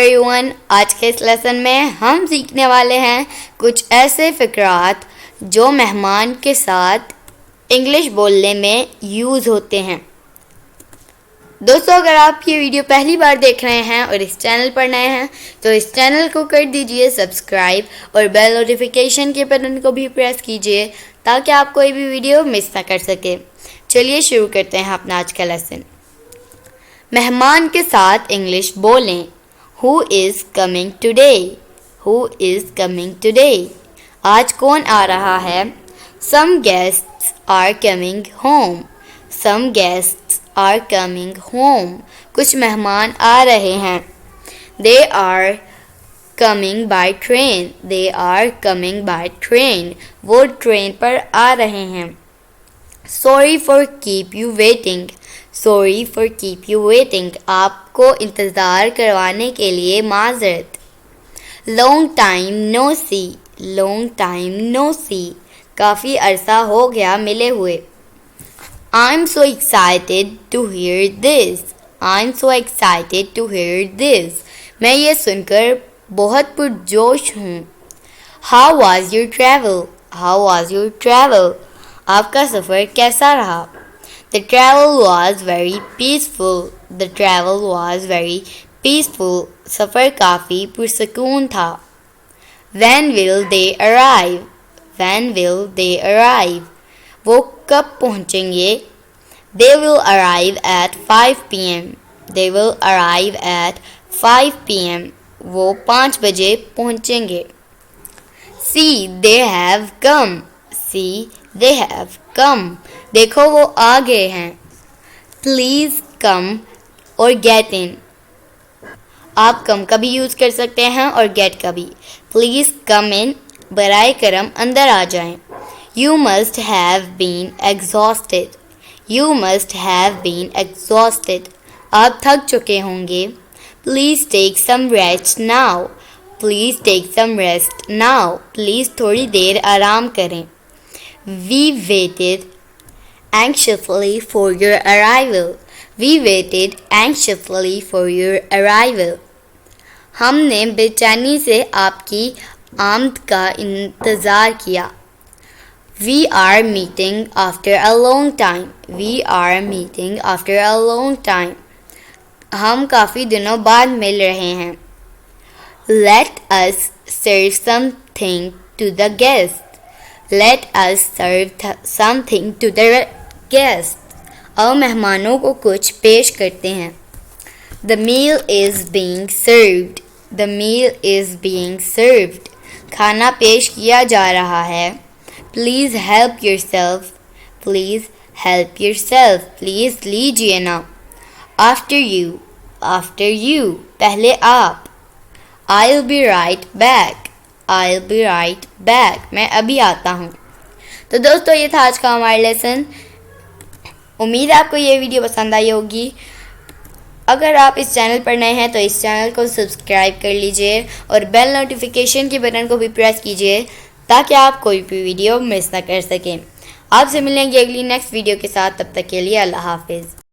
Everyone, आज के इस लेसन में हम सीखने वाले हैं कुछ ऐसे फ़िक्रात जो मेहमान के साथ इंग्लिश बोलने में यूज़ होते हैं। दोस्तों, अगर आप ये वीडियो पहली बार देख रहे हैं और इस चैनल पर नए हैं तो इस चैनल को कर दीजिए सब्सक्राइब और बेल नोटिफिकेशन के बटन को भी प्रेस कीजिए ताकि आप कोई भी वीडियो मिस ना कर सके। चलिए शुरू करते हैं अपना आज का लेसन। मेहमान के साथ इंग्लिश बोलें। Who is coming today? Who is coming today? आज कौन आ रहा है? Some guests are coming home. Some guests are coming home. कुछ मेहमान आ रहे हैं। They are coming by train. They are coming by train. वो ट्रेन पर आ रहे हैं। Sorry for keep you waiting. Sorry for keep you waiting. आपको इंतज़ार करवाने के लिए माज़रत। Long time no see. Long time no see. काफ़ी अरसा हो गया मिले हुए। I'm so excited to hear this. I'm so excited to hear this. मैं ये सुनकर बहुत पुरजोश हूँ। How was your travel? How was your travel? आपका सफ़र कैसा रहा? The travel was very peaceful. The travel was very peaceful. सफ़र काफ़ी पुरसकून था। When will they arrive? When will they arrive? वो कब पहुँचेंगे? They will arrive at 5 p.m. They will arrive at 5 p.m. वो 5 बजे पहुँचेंगे। See, they have come. See, they have come. देखो वो आ गए हैं। Please come और get in. आप come का भी यूज़ कर सकते हैं और get का भी। Please come in. बराए करम अंदर आ जाएं। You must have been exhausted. You must have been exhausted. आप थक चुके होंगे। Please take some rest now. Please take some rest now. Please थोड़ी देर आराम करें। We waited anxiously for your arrival. We waited anxiously for your arrival. हमने बेचैनी से आपकी आमद का इंतज़ार किया। We are meeting after a long time. We are meeting after a long time. हम काफ़ी दिनों बाद मिल रहे हैं। Let us serve something to the guests. Let us serve something to the guests. आओ मेहमानों को कुछ पेश करते हैं। The meal is being served. The meal is being served. खाना पेश किया जा रहा है। Please help yourself. Please help yourself. Please लीजिए ना। After you. After you. पहले आप। I'll be right back. I'll be right back. मैं अभी आता हूँ। तो दोस्तों, ये था आज का हमारा लेसन। उम्मीद है आपको ये वीडियो पसंद आई होगी। अगर आप इस चैनल पर नए हैं तो इस चैनल को सब्सक्राइब कर लीजिए और बेल नोटिफिकेशन के बटन को भी प्रेस कीजिए ताकि आप कोई भी वीडियो मिस ना कर सकें। आपसे मिलेंगे अगली नेक्स्ट वीडियो के साथ। तब तक के लिए अल्लाह हाफिज़।